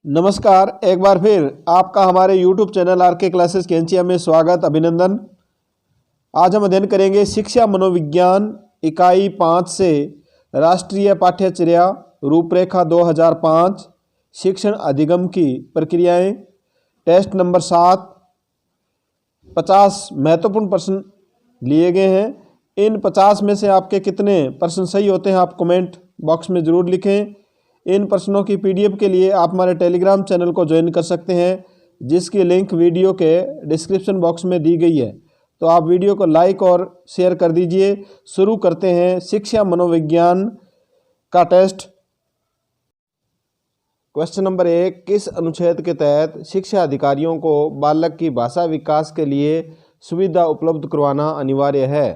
नमस्कार, एक बार फिर आपका हमारे YouTube चैनल आरके क्लासेस कैंचिया में स्वागत अभिनंदन। आज हम अध्ययन करेंगे शिक्षा मनोविज्ञान इकाई 5 से राष्ट्रीय पाठ्यचर्या रूपरेखा 2005 शिक्षण अधिगम की प्रक्रियाएं। टेस्ट नंबर 7 50 महत्वपूर्ण प्रश्न लिए गए हैं। इन 50 में से आपके कितने प्रश्न सही होते हैं आप कमेंट बॉक्स में ज़रूर लिखें। इन प्रश्नों की PDF के लिए आप हमारे टेलीग्राम चैनल को ज्वाइन कर सकते हैं, जिसकी लिंक वीडियो के डिस्क्रिप्शन बॉक्स में दी गई है। तो आप वीडियो को लाइक और शेयर कर दीजिए। शुरू करते हैं शिक्षा मनोविज्ञान का टेस्ट। क्वेश्चन नंबर 1, किस अनुच्छेद के तहत शिक्षा अधिकारियों को बालक की भाषा विकास के लिए सुविधा उपलब्ध करवाना अनिवार्य है?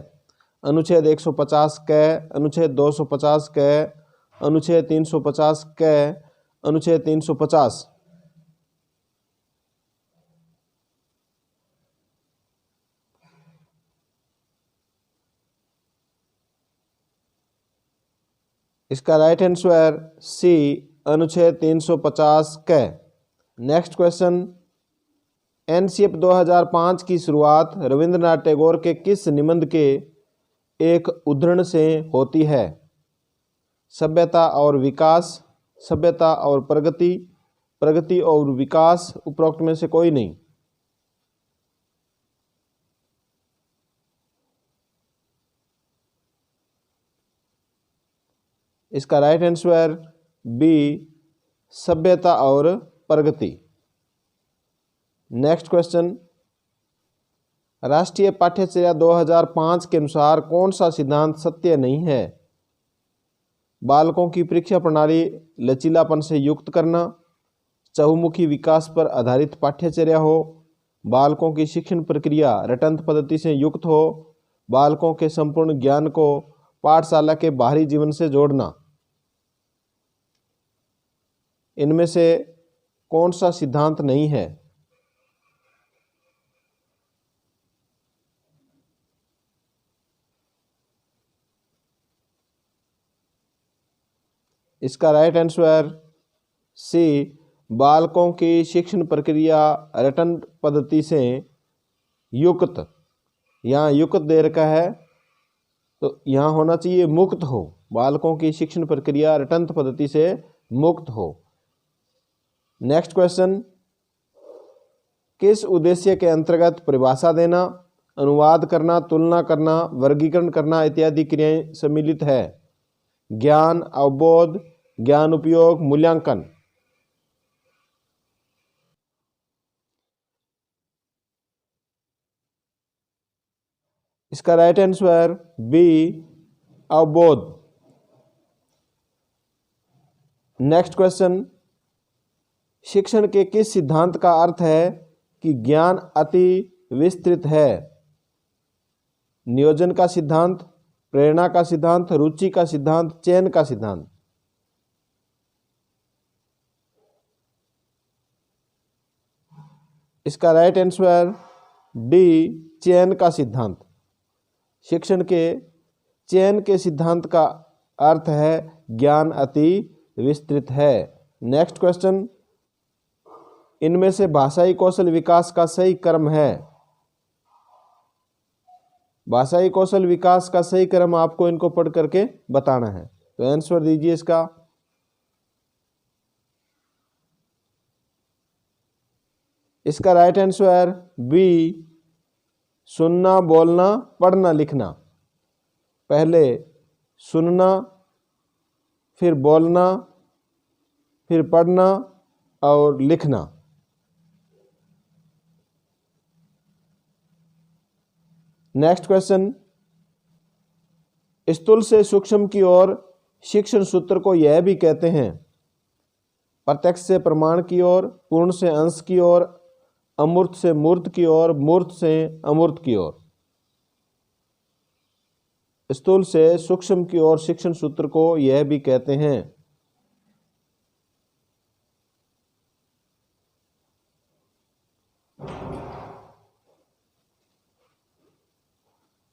अनुच्छेद 150 क, अनुच्छेद 250 क, अनुच्छेद 350 क, अनुच्छेद 350। इसका राइट आंसर सी, अनुच्छेद 350 क। नेक्स्ट क्वेश्चन, एनसीएफ 2005 की शुरुआत रविंद्रनाथ टैगोर के किस निबंध के एक उद्धरण से होती है? सभ्यता और विकास, सभ्यता और प्रगति, प्रगति और विकास, उपरोक्त में से कोई नहीं। इसका राइट आंसर बी, सभ्यता और प्रगति। नेक्स्ट क्वेश्चन, राष्ट्रीय पाठ्यचर्या 2005 के अनुसार कौन सा सिद्धांत सत्य नहीं है? बालकों की परीक्षा प्रणाली लचीलापन से युक्त करना, चहुमुखी विकास पर आधारित पाठ्यचर्या हो, बालकों की शिक्षण प्रक्रिया रटंत पद्धति से युक्त हो, बालकों के संपूर्ण ज्ञान को पाठशाला के बाहरी जीवन से जोड़ना। इनमें से कौन सा सिद्धांत नहीं है? इसका राइट आंसर सी, बालकों की शिक्षण प्रक्रिया रटन पद्धति से युक्त। यहाँ युक्त दे रखा है तो यहाँ होना चाहिए मुक्त हो। बालकों की शिक्षण प्रक्रिया रटन पद्धति से मुक्त हो। नेक्स्ट क्वेश्चन, किस उद्देश्य के अंतर्गत परिभाषा देना, अनुवाद करना, तुलना करना, वर्गीकरण करना इत्यादि क्रियाएं सम्मिलित है? ज्ञान, अवबोध, ज्ञान उपयोग, मूल्यांकन। इसका राइट आंसर बी, अवबोध। नेक्स्ट क्वेश्चन, शिक्षण के किस सिद्धांत का अर्थ है कि ज्ञान अति विस्तृत है? नियोजन का सिद्धांत, प्रेरणा का सिद्धांत, रुचि का सिद्धांत, चयन का सिद्धांत। इसका राइट आंसर डी, चयन का सिद्धांत। शिक्षण के चयन के सिद्धांत का अर्थ है ज्ञान अति विस्तृत है। नेक्स्ट क्वेश्चन, इनमें से भाषाई कौशल विकास का सही क्रम है? भाषाई कौशल विकास का सही क्रम आपको इनको पढ़ करके बताना है। तो आंसर दीजिए इसका। इसका राइट आंसर बी, सुनना, बोलना, पढ़ना, लिखना। पहले सुनना, फिर बोलना, फिर पढ़ना और लिखना। नेक्स्ट क्वेश्चन, स्थूल से सूक्ष्म की ओर शिक्षण सूत्र को यह भी कहते हैं? प्रत्यक्ष से प्रमाण की ओर, पूर्ण से अंश की ओर, अमूर्त से मूर्त की ओर, मूर्त से अमूर्त की ओर। स्थूल से सूक्ष्म की ओर शिक्षण सूत्र को यह भी कहते हैं?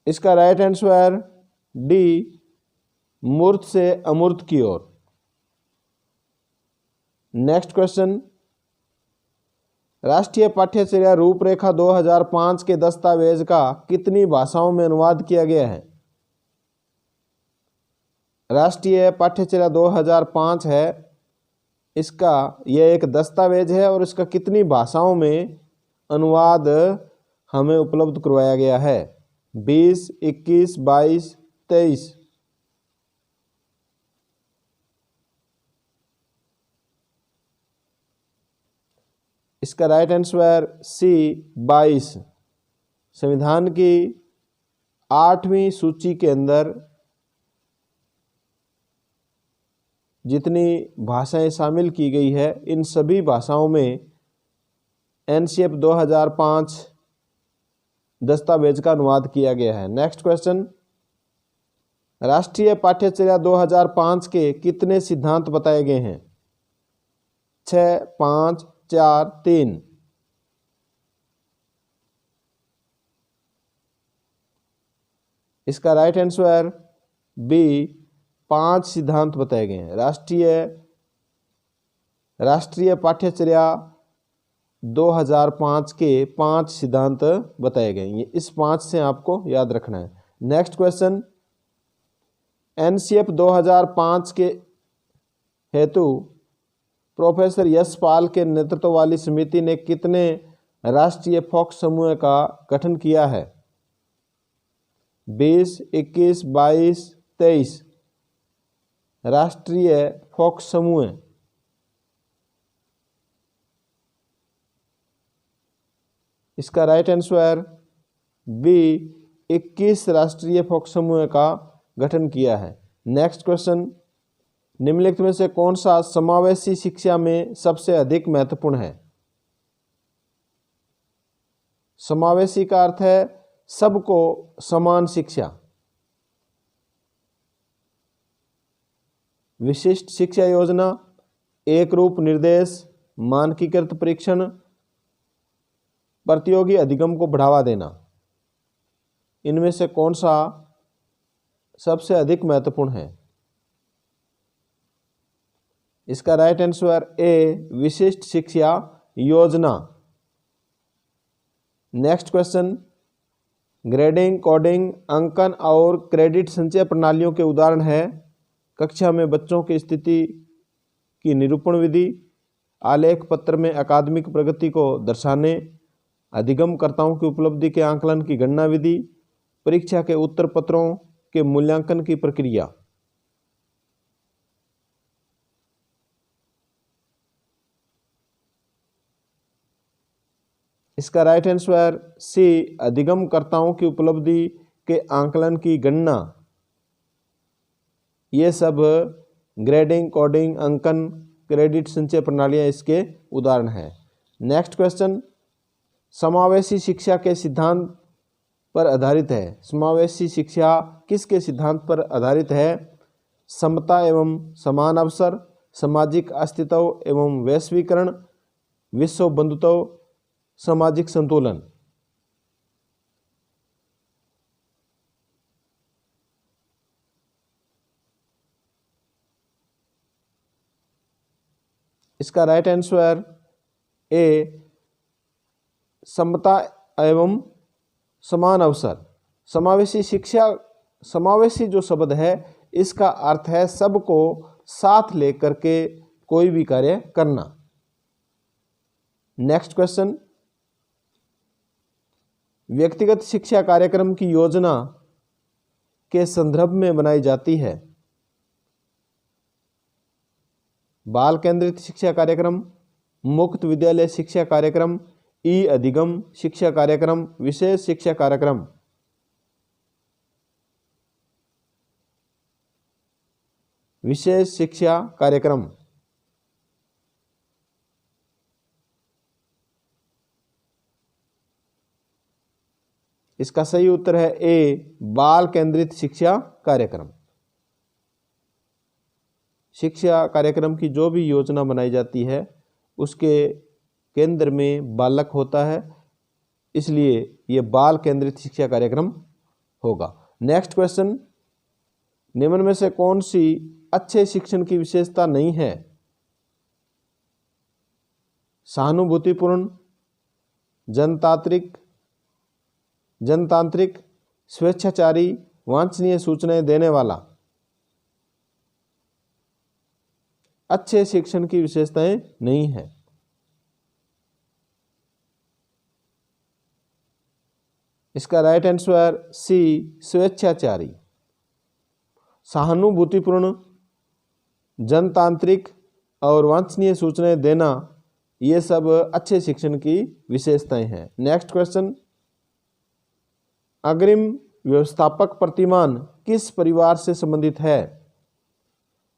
इसका राइट आंसर डी, मूर्त से अमूर्त की ओर। नेक्स्ट क्वेश्चन, राष्ट्रीय पाठ्यचर्या रूपरेखा 2005 के दस्तावेज का कितनी भाषाओं में अनुवाद किया गया है? राष्ट्रीय पाठ्यचर्या 2005 है, इसका यह एक दस्तावेज है और इसका कितनी भाषाओं में अनुवाद हमें उपलब्ध करवाया गया है? 20, 21, 22, 23। इसका राइट आंसर सी 22। संविधान की 8वीं सूची के अंदर जितनी भाषाएं शामिल की गई है, इन सभी भाषाओं में एनसीएफ 2005 दस्तावेज का अनुवाद किया गया है। नेक्स्ट क्वेश्चन, राष्ट्रीय पाठ्यचर्या 2005 के कितने सिद्धांत बताए गए हैं? 6, 5, 4, 3। इसका राइट आंसर बी 5 सिद्धांत बताए गए हैं। राष्ट्रीय पाठ्यचर्या 2005 के 5 सिद्धांत बताए गए हैं। इस 5 से आपको याद रखना है। नेक्स्ट क्वेश्चन, एनसीएफ 2005 के हेतु प्रोफेसर यशपाल के नेतृत्व वाली समिति ने कितने राष्ट्रीय फोक समूह का गठन किया है? 20, 21, 22, 23। राष्ट्रीय फोक समूह। इसका राइट आंसर बी 21 राष्ट्रीय फोक समूह का गठन किया है। नेक्स्ट क्वेश्चन, निम्नलिखित में से कौन सा समावेशी शिक्षा में सबसे अधिक महत्वपूर्ण है? समावेशी का अर्थ है सबको समान शिक्षा। विशिष्ट शिक्षा योजना, एक रूप निर्देश, मानकीकृत परीक्षण, प्रतियोगी अधिगम को बढ़ावा देना, इनमें से कौन सा सबसे अधिक महत्वपूर्ण है? इसका राइट आंसर ए विशिष्ट शिक्षा योजना। नेक्स्ट क्वेश्चन, ग्रेडिंग, कोडिंग, अंकन और क्रेडिट संचय प्रणालियों के उदाहरण है? कक्षा में बच्चों की स्थिति की निरूपण विधि, आलेख पत्र में अकादमिक प्रगति को दर्शाने, अधिगमकर्ताओं की उपलब्धि के आंकलन की गणना विधि, परीक्षा के उत्तर पत्रों के मूल्यांकन की प्रक्रिया। इसका राइट आंसर सी अधिगमकर्ताओं की उपलब्धि के आंकलन की गणना। ये सब ग्रेडिंग, कोडिंग, अंकन, क्रेडिट संचय प्रणालियां इसके उदाहरण हैं। नेक्स्ट क्वेश्चन, समावेशी शिक्षा के सिद्धांत पर आधारित है। समावेशी शिक्षा किसके सिद्धांत पर आधारित है? समता एवं समान अवसर, सामाजिक अस्तित्व एवं वैश्वीकरण, विश्व बंधुत्व, सामाजिक संतुलन। इसका राइट आंसर ए समता एवं समान अवसर। समावेशी शिक्षा, समावेशी जो शब्द है इसका अर्थ है सबको साथ लेकर के कोई भी कार्य करना। नेक्स्ट क्वेश्चन, व्यक्तिगत शिक्षा कार्यक्रम की योजना के संदर्भ में बनाई जाती है? बाल केंद्रित शिक्षा कार्यक्रम, मुक्त विद्यालय शिक्षा कार्यक्रम, ई अधिगम शिक्षा कार्यक्रम, विशेष शिक्षा कार्यक्रम। विशेष शिक्षा कार्यक्रम। इसका सही उत्तर है ए बाल केंद्रित शिक्षा कार्यक्रम। शिक्षा कार्यक्रम की जो भी योजना बनाई जाती है उसके केंद्र में बालक होता है, इसलिए ये बाल केंद्रित शिक्षा कार्यक्रम होगा। नेक्स्ट क्वेश्चन, निम्न में से कौन सी अच्छे शिक्षण की विशेषता नहीं है? सहानुभूतिपूर्ण, जनतांत्रिक, स्वेच्छाचारी, वांछनीय सूचनाएं देने वाला। अच्छे शिक्षण की विशेषताएं नहीं है। इसका राइट आंसर सी, स्वेच्छाचारी। सहानुभूतिपूर्ण, जनतांत्रिक और वांछनीय सूचनाएं देना, ये सब अच्छे शिक्षण की विशेषताएं हैं। नेक्स्ट क्वेश्चन, अग्रिम व्यवस्थापक प्रतिमान किस परिवार से संबंधित है?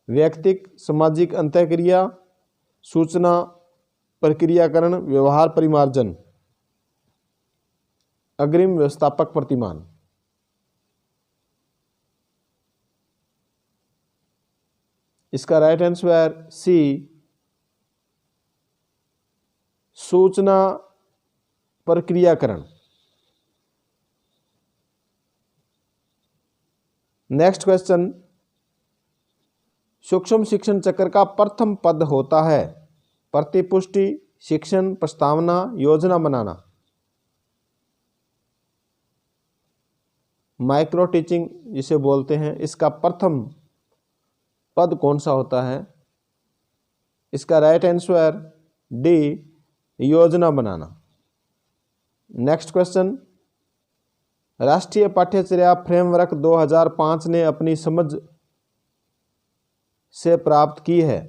व्यक्तिक, सामाजिक अंतःक्रिया, सूचना प्रक्रियाकरण, व्यवहार परिमार्जन। अग्रिम व्यवस्थापक प्रतिमान। इसका राइट आंसर सी, सूचना प्रक्रियाकरण। नेक्स्ट क्वेश्चन, सूक्ष्म शिक्षण चक्र का प्रथम पद होता है? प्रतिपुष्टि, शिक्षण, प्रस्तावना, योजना बनाना। माइक्रो टीचिंग जिसे बोलते हैं, इसका प्रथम पद कौन सा होता है? इसका राइट आंसर डी, योजना बनाना। नेक्स्ट क्वेश्चन, राष्ट्रीय पाठ्यचर्या फ्रेमवर्क 2005 ने अपनी समझ से प्राप्त की है?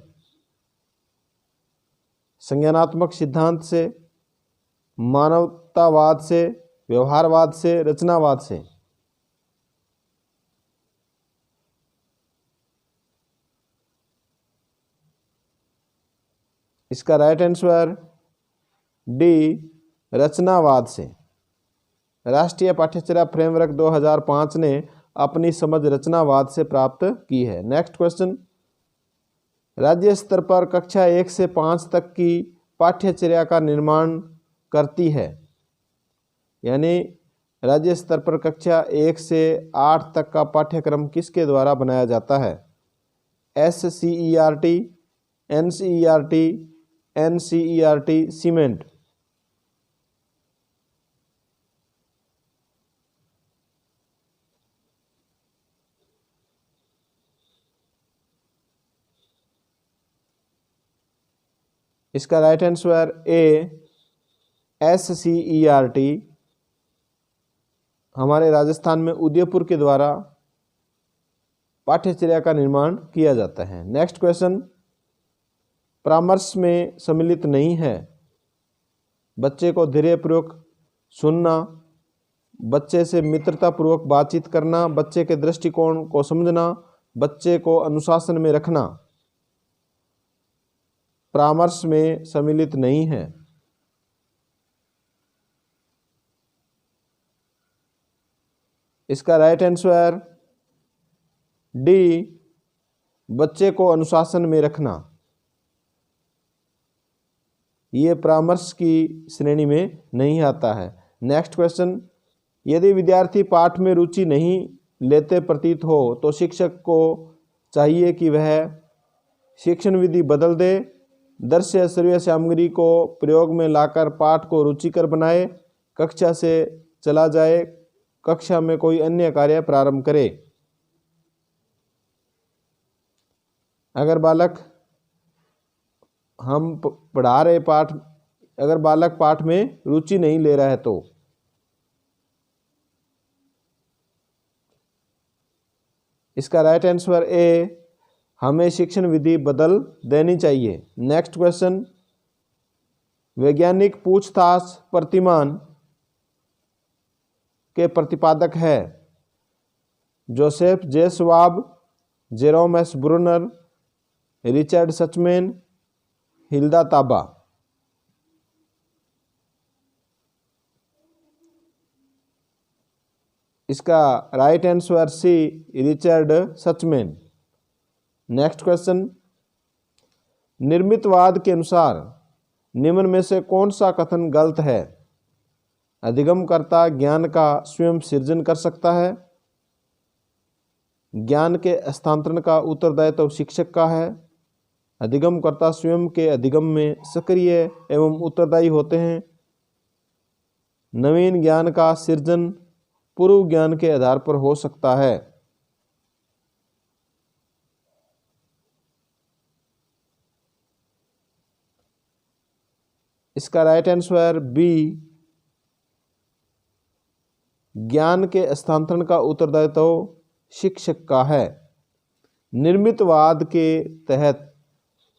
संज्ञानात्मक सिद्धांत से, मानवतावाद से, व्यवहारवाद से, रचनावाद से। इसका राइट आंसर डी, रचनावाद से। राष्ट्रीय पाठ्यचर्या फ्रेमवर्क 2005 ने अपनी समझ रचनावाद से प्राप्त की है। नेक्स्ट क्वेश्चन, राज्य स्तर पर कक्षा 1 से 5 तक की पाठ्यचर्या का निर्माण करती है? यानी राज्य स्तर पर कक्षा 1 से 8 तक का पाठ्यक्रम किसके द्वारा बनाया जाता है? SCERT, NCERT, NCERT, cement. इसका राइट आंसर ए, SCERT। हमारे राजस्थान में उदयपुर के द्वारा पाठ्यचर्या का निर्माण किया जाता है। नेक्स्ट क्वेश्चन, परामर्श में सम्मिलित नहीं है? बच्चे को धैर्यपूर्वक सुनना, बच्चे से मित्रतापूर्वक बातचीत करना, बच्चे के दृष्टिकोण को समझना, बच्चे को अनुशासन में रखना। परामर्श में सम्मिलित नहीं है। इसका राइट आंसर डी, बच्चे को अनुशासन में रखना। ये परामर्श की श्रेणी में नहीं आता है। नेक्स्ट क्वेश्चन, यदि विद्यार्थी पाठ में रुचि नहीं लेते प्रतीत हो तो शिक्षक को चाहिए कि वह शिक्षण विधि बदल दे, दृश्य श्रव्य सामग्री को प्रयोग में लाकर पाठ को रुचिकर बनाए, कक्षा से चला जाए, कक्षा में कोई अन्य कार्य प्रारंभ करे। अगर बालक हम पढ़ा रहे पाठ, अगर बालक पाठ में रुचि नहीं ले रहा है तो इसका राइट आंसर ए, हमें शिक्षण विधि बदल देनी चाहिए। नेक्स्ट क्वेश्चन, वैज्ञानिक पूछताछ प्रतिमान के प्रतिपादक है? Joseph J Schwab, Jerome S Bruner, Richard Suchman, Hilda Taba. इसका right answer C, Richard Suchman. Next question, निर्मितवाद के अनुसार निम्न में से कौन सा कथन गलत है? अधिगमकर्ता ज्ञान का स्वयं सृजन कर सकता है, ज्ञान के हस्तांतरण का उत्तरदायित्व शिक्षक का है, अधिगमकर्ता स्वयं के अधिगम में सक्रिय एवं उत्तरदायी होते हैं, नवीन ज्ञान का सृजन पूर्व ज्ञान के आधार पर हो सकता है। इसका राइट आंसर बी, ज्ञान के हस्तांतरण का उत्तरदायित्व शिक्षक का है। निर्मितवाद के तहत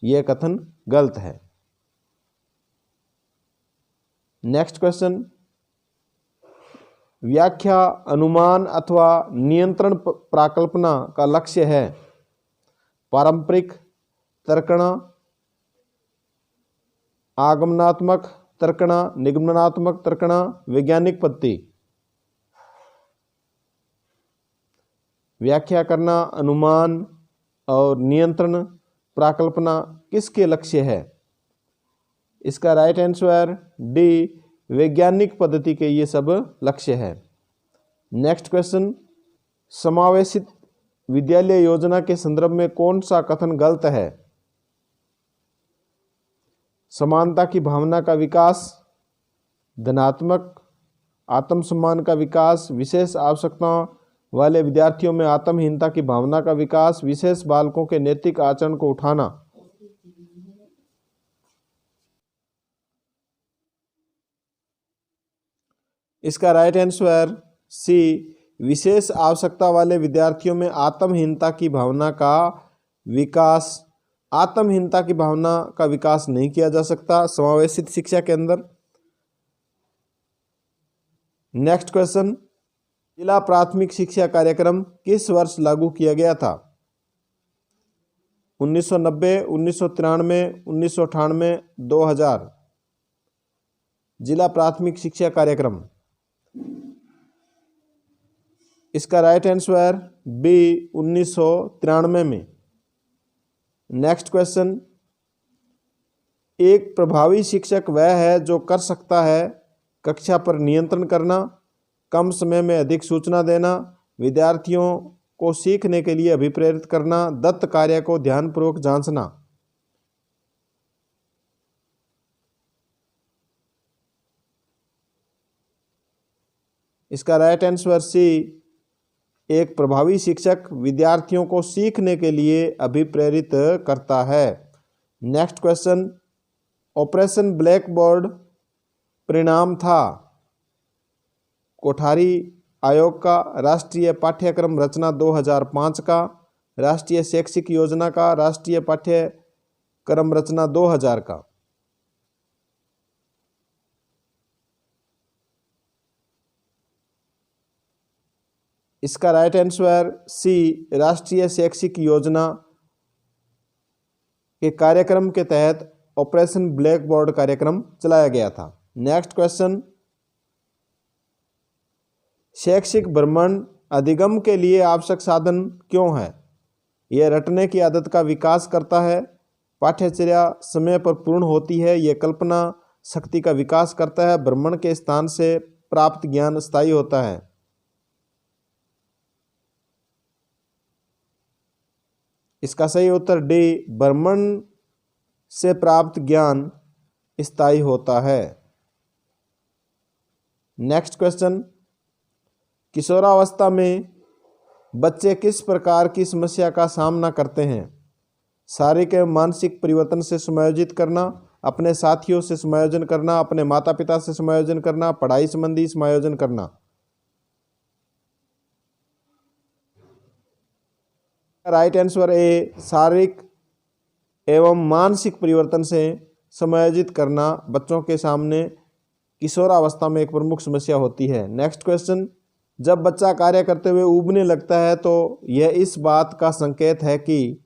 यह कथन गलत है। नेक्स्ट क्वेश्चन, व्याख्या अनुमान अथवा नियंत्रण प्राकल्पना का लक्ष्य है। पारंपरिक तर्कणा, आगमनात्मक तर्कणा, निगमनात्मक तर्कणा, वैज्ञानिक पद्धति। व्याख्या करना, अनुमान और नियंत्रण प्राकल्पना किसके लक्ष्य है? इसका राइट आंसर डी, वैज्ञानिक पद्धति के ये सब लक्ष्य है। नेक्स्ट क्वेश्चन, समावेशित विद्यालय योजना के संदर्भ में कौन सा कथन गलत है? समानता की भावना का विकास, धनात्मक आत्मसम्मान का विकास, विशेष आवश्यकताओं वाले विद्यार्थियों में आत्महीनता की भावना का विकास, विशेष बालकों के नैतिक आचरण को उठाना। इसका राइट आंसर सी, विशेष आवश्यकता वाले विद्यार्थियों में आत्महीनता की भावना का विकास। आत्महीनता की भावना का विकास नहीं किया जा सकता समावेशित शिक्षा के अंदर। नेक्स्ट क्वेश्चन, जिला प्राथमिक शिक्षा कार्यक्रम किस वर्ष लागू किया गया था? 1990, 1993, 1998, 2000। जिला प्राथमिक शिक्षा कार्यक्रम। इसका राइट आंसर बी, 1993 में। नेक्स्ट क्वेश्चन, एक प्रभावी शिक्षक वह है जो कर सकता है कक्षा पर नियंत्रण करना, कम समय में अधिक सूचना देना, विद्यार्थियों को सीखने के लिए अभिप्रेरित करना, दत्त कार्य को ध्यानपूर्वक जांचना। इसका राइट आंसर सी, एक प्रभावी शिक्षक विद्यार्थियों को सीखने के लिए अभिप्रेरित करता है। Next question, operation black board परिणाम था कोठारी आयोग का, राष्ट्रीय पाठ्यक्रम रचना 2005 का, राष्ट्रीय शैक्षिक योजना का, राष्ट्रीय पाठ्यक्रम रचना 2000 का। इसका राइट आंसर सी, राष्ट्रीय शैक्षिक योजना के कार्यक्रम के तहत ऑपरेशन ब्लैक बोर्ड कार्यक्रम चलाया गया था। नेक्स्ट क्वेश्चन, शैक्षिक भ्रमण अधिगम के लिए आवश्यक साधन क्यों है? यह रटने की आदत का विकास करता है, पाठ्यचर्या समय पर पूर्ण होती है, यह कल्पना शक्ति का विकास करता है, भ्रमण के स्थान से प्राप्त ज्ञान स्थायी होता है। इसका सही उत्तर डी, भ्रमण से प्राप्त ज्ञान स्थायी होता है। नेक्स्ट क्वेश्चन, किशोरावस्था में बच्चे किस प्रकार की समस्या का सामना करते हैं? शारीरिक एवं मानसिक परिवर्तन से समायोजित करना, अपने साथियों से समायोजन करना, अपने माता पिता से समायोजन करना, पढ़ाई संबंधी समायोजन करना। राइट आंसर ए, शारीरिक एवं मानसिक परिवर्तन से समायोजित करना बच्चों के सामने किशोरावस्था में एक प्रमुख समस्या होती है। नेक्स्ट क्वेश्चन, जब बच्चा कार्य करते हुए ऊबने लगता है तो यह इस बात का संकेत है कि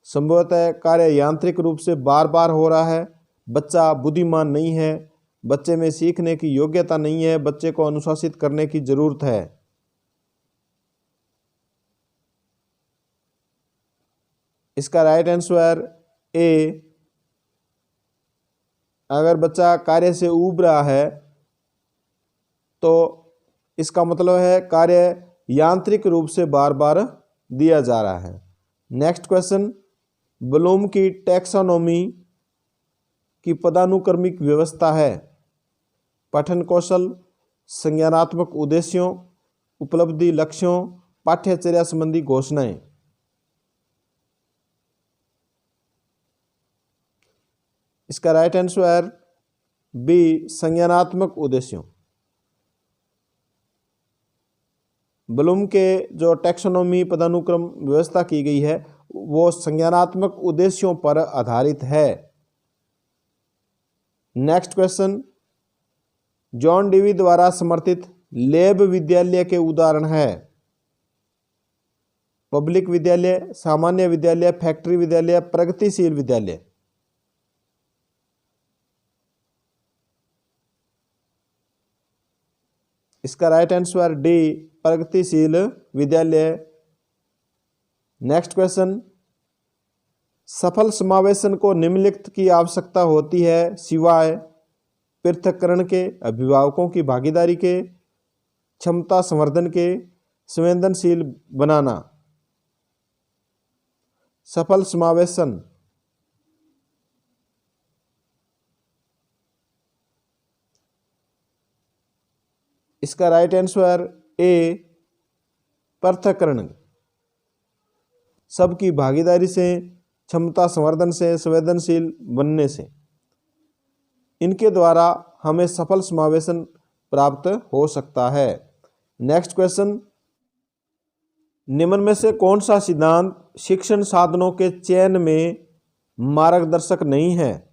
संभवतः कार्य यांत्रिक रूप से बार बार हो रहा है, बच्चा बुद्धिमान नहीं है, बच्चे में सीखने की योग्यता नहीं है, बच्चे को अनुशासित करने की जरूरत है। इसका राइट आंसर ए, अगर बच्चा कार्य से ऊब रहा है तो इसका मतलब है कार्य यांत्रिक रूप से बार बार दिया जा रहा है। नेक्स्ट क्वेश्चन, ब्लूम की टैक्सोनॉमी की पदानुक्रमिक व्यवस्था है। पठन कौशल, संज्ञानात्मक उद्देश्यों, उपलब्धि लक्ष्यों, पाठ्यचर्या संबंधी घोषणाएं। इसका राइट आंसर बी, संज्ञानात्मक उद्देश्यों। ब्लूम के जो टैक्सोनॉमी पदानुक्रम व्यवस्था की गई है वो संज्ञानात्मक उद्देश्यों पर आधारित है। नेक्स्ट क्वेश्चन, जॉन डीवी द्वारा समर्थित लैब विद्यालय के उदाहरण है। पब्लिक विद्यालय, सामान्य विद्यालय, फैक्ट्री विद्यालय, प्रगतिशील विद्यालय। इसका राइट आंसर डी, प्रगतिशील विद्यालय। नेक्स्ट क्वेश्चन, सफल समावेशन को निम्नलिखित की आवश्यकता होती है सिवाय पृथक्करण के, अभिभावकों की भागीदारी के, क्षमता संवर्धन के, संवेदनशील बनाना। सफल समावेशन, इसका राइट आंसर ए, पृथक्करण। सबकी भागीदारी से, क्षमता संवर्धन से, संवेदनशील बनने से, इनके द्वारा हमें सफल समावेशन प्राप्त हो सकता है। नेक्स्ट क्वेश्चन, निम्न में से कौन सा सिद्धांत शिक्षण साधनों के चयन में मार्गदर्शक नहीं है?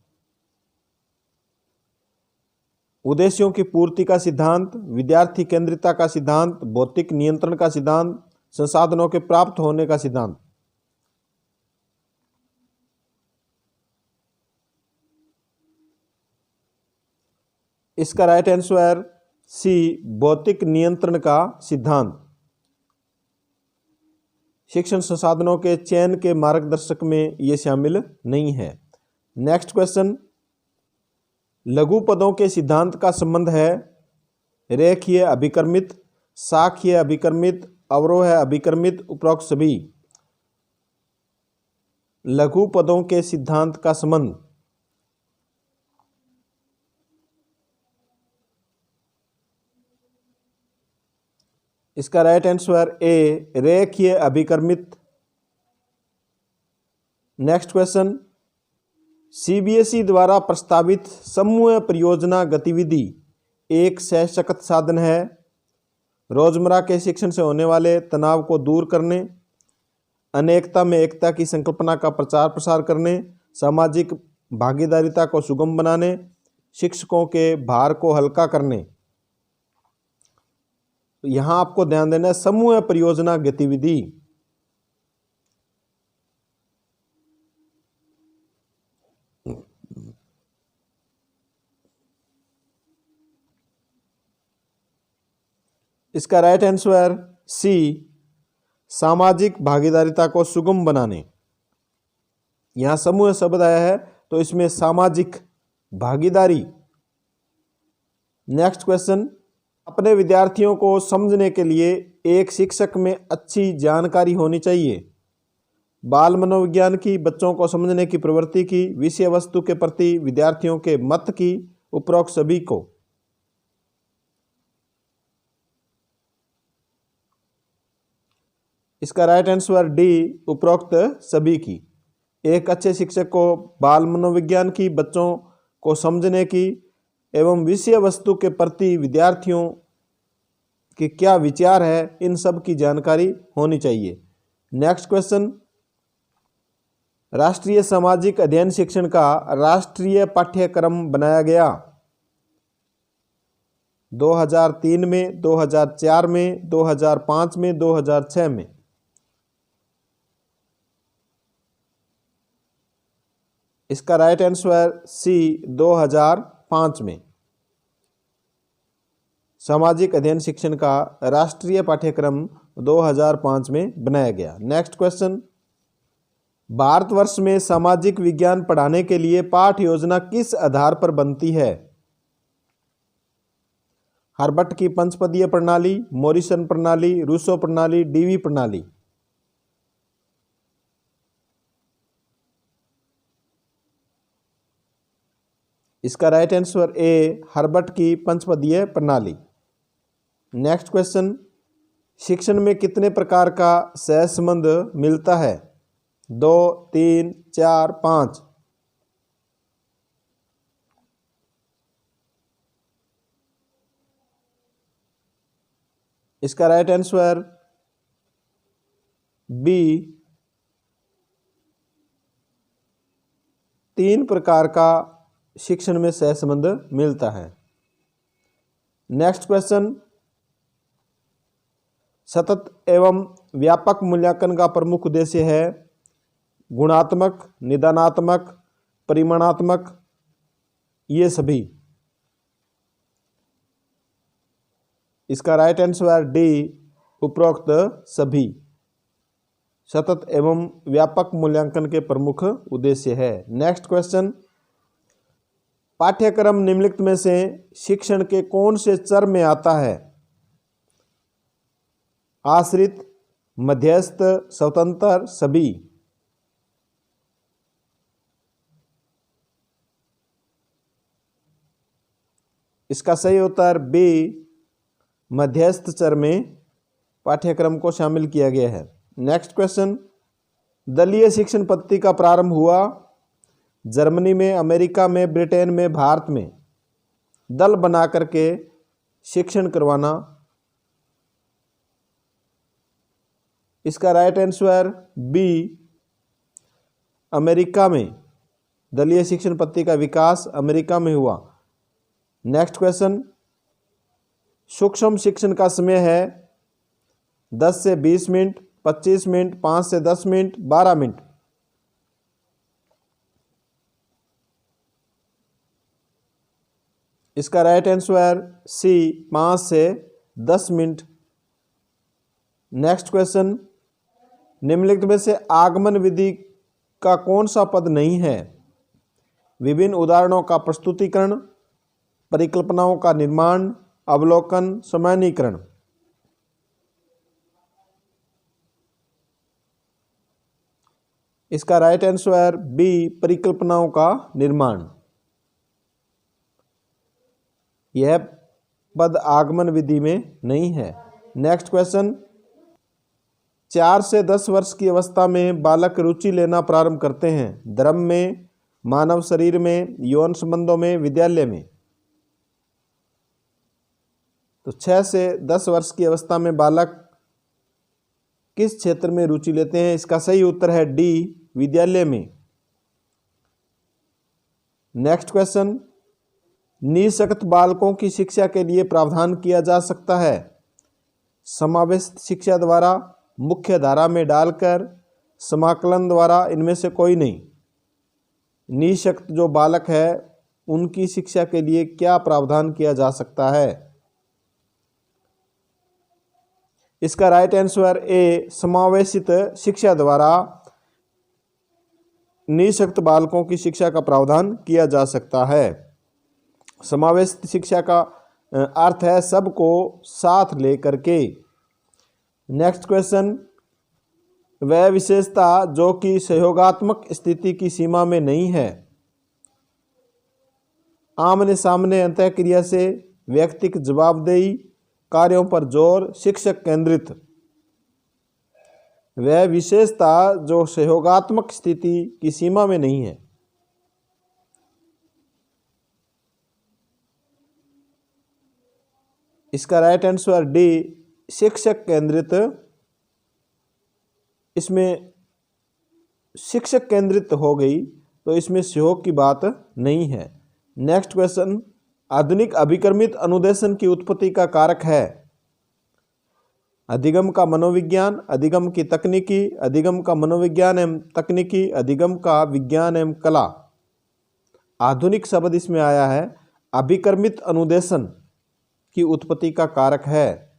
उद्देश्यों की पूर्ति का सिद्धांत, विद्यार्थी केंद्रितता का सिद्धांत, भौतिक नियंत्रण का सिद्धांत, संसाधनों के प्राप्त होने का सिद्धांत। इसका राइट आंसर सी, भौतिक नियंत्रण का सिद्धांत शिक्षण संसाधनों के चयन के मार्गदर्शक में यह शामिल नहीं है। नेक्स्ट क्वेश्चन, लघु पदों के सिद्धांत का संबंध है रेखीय अभिक्रमित, शाखीय अभिक्रमित, अवरोह अभिक्रमित, उपरोक्त सभी। लघु पदों के सिद्धांत का संबंध, इसका राइट आंसर ए, रेखीय अभिक्रमित। नेक्स्ट क्वेश्चन, सीबीएसई द्वारा प्रस्तावित समूह परियोजना गतिविधि एक सशक्त साधन है रोजमर्रा के शिक्षण से होने वाले तनाव को दूर करने, अनेकता में एकता की संकल्पना का प्रचार प्रसार करने, सामाजिक भागीदारिता को सुगम बनाने, शिक्षकों के भार को हल्का करने। यहां आपको ध्यान देना है समूह परियोजना गतिविधि। इसका राइट आंसर सी, सामाजिक भागीदारिता को सुगम बनाने। यहां समूह शब्द आया है तो इसमें सामाजिक भागीदारी। नेक्स्ट क्वेश्चन, अपने विद्यार्थियों को समझने के लिए एक शिक्षक में अच्छी जानकारी होनी चाहिए। बाल मनोविज्ञान की, बच्चों को समझने की प्रवृत्ति की, विषय वस्तु के प्रति विद्यार्थियों के मत की, उपरोक्त सभी को। इसका राइट आंसर डी, उपरोक्त सभी की। एक अच्छे शिक्षक को बाल मनोविज्ञान की, बच्चों को समझने की एवं विषय वस्तु के प्रति विद्यार्थियों के क्या विचार है इन सब की जानकारी होनी चाहिए। नेक्स्ट क्वेश्चन, राष्ट्रीय सामाजिक अध्ययन शिक्षण का राष्ट्रीय पाठ्यक्रम बनाया गया 2003 में, 2004 में, 2005 में, 2006 में। इसका राइट आंसर सी, 2005 में सामाजिक अध्ययन शिक्षण का राष्ट्रीय पाठ्यक्रम 2005 में बनाया गया। नेक्स्ट क्वेश्चन, भारतवर्ष में सामाजिक विज्ञान पढ़ाने के लिए पाठ्य योजना किस आधार पर बनती है? हार्वर्ड की पंचपदीय प्रणाली, मॉरिसन प्रणाली, रूसो प्रणाली, डीवी प्रणाली। इसका राइट आंसर ए हर्बर्ट की पंचपदीय प्रणाली। नेक्स्ट क्वेश्चन, शिक्षण में कितने प्रकार का सहसंबंध मिलता है? 2, 3, 4, 5। इसका राइट आंसर बी 3 प्रकार का शिक्षण में सहसंबंध मिलता है। नेक्स्ट क्वेश्चन, सतत एवं व्यापक मूल्यांकन का प्रमुख उद्देश्य है गुणात्मक, निदानात्मक, परिमाणात्मक, ये सभी। इसका राइट आंसर डी उपरोक्त सभी सतत एवं व्यापक मूल्यांकन के प्रमुख उद्देश्य है। नेक्स्ट क्वेश्चन, पाठ्यक्रम निम्नलिखित में से शिक्षण के कौन से चर में आता है? आश्रित, मध्यस्थ, स्वतंत्र, सभी। इसका सही उत्तर बी मध्यस्थ चर में पाठ्यक्रम को शामिल किया गया है। नेक्स्ट क्वेश्चन, दलीय शिक्षण पद्धति का प्रारंभ हुआ जर्मनी में, अमेरिका में, ब्रिटेन में, भारत में। दल बना करके शिक्षण करवाना। इसका राइट आंसर बी अमेरिका में। दलीय शिक्षण पद्धति का विकास अमेरिका में हुआ। नेक्स्ट क्वेश्चन, सूक्ष्म शिक्षण का समय है 10 से 20 मिनट, 25 मिनट, 5 से 10 मिनट, 12 मिनट। इसका राइट आंसर सी 5 से 10 मिनट। नेक्स्ट क्वेश्चन, निम्नलिखित में से आगमन विधि का कौन सा पद नहीं है? विभिन्न उदाहरणों का प्रस्तुतिकरण, परिकल्पनाओं का निर्माण, अवलोकन, सामान्यीकरण। इसका राइट आंसर बी परिकल्पनाओं का निर्माण। यह पद आगमन विधि में नहीं है। नेक्स्ट क्वेश्चन, 4 से 10 वर्ष की अवस्था में बालक रुचि लेना प्रारंभ करते हैं धर्म में, मानव शरीर में, यौन संबंधों में, विद्यालय में। तो 6 से 10 वर्ष की अवस्था में बालक किस क्षेत्र में रुचि लेते हैं? इसका सही उत्तर है डी विद्यालय में। नेक्स्ट क्वेश्चन, निःशक्त बालकों की शिक्षा के लिए प्रावधान किया जा सकता है समावेशित शिक्षा द्वारा, मुख्य धारा में डालकर, समाकलन द्वारा, इनमें से कोई नहीं। निःशक्त जो बालक है उनकी शिक्षा के लिए क्या प्रावधान किया जा सकता है? इसका राइट आंसर ए समावेशित शिक्षा द्वारा निःशक्त बालकों की शिक्षा का प्रावधान किया जा सकता है। समावेशित शिक्षा का अर्थ है सबको साथ लेकर के। नेक्स्ट क्वेश्चन, वह विशेषता जो कि सहयोगात्मक स्थिति की सीमा में नहीं है, आमने सामने अंतःक्रिया से व्यक्तिगत जवाबदेही, कार्यों पर जोर, शिक्षक केंद्रित। वह विशेषता जो सहयोगात्मक स्थिति की सीमा में नहीं है। इसका राइट आंसर डी शिक्षक केंद्रित। इसमें शिक्षक केंद्रित हो गई तो इसमें सहयोग की बात नहीं है। नेक्स्ट क्वेश्चन, आधुनिक अभिक्रमित अनुदेशन की उत्पत्ति का कारक है अधिगम का मनोविज्ञान, अधिगम की तकनीकी, अधिगम का मनोविज्ञान एवं तकनीकी, अधिगम का विज्ञान एवं कला। आधुनिक शब्द इसमें आया है, अभिक्रमित अनुदेशन की उत्पत्ति का कारक है।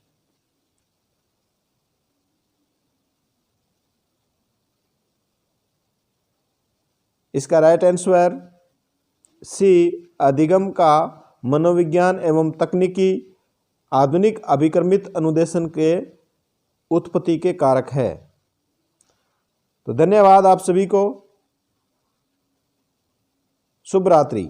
इसका राइट आंसर सी अधिगम का मनोविज्ञान एवं तकनीकी आधुनिक अभिक्रमित अनुदेशन के उत्पत्ति के कारक है। तो धन्यवाद आप सभी को। शुभ रात्रि।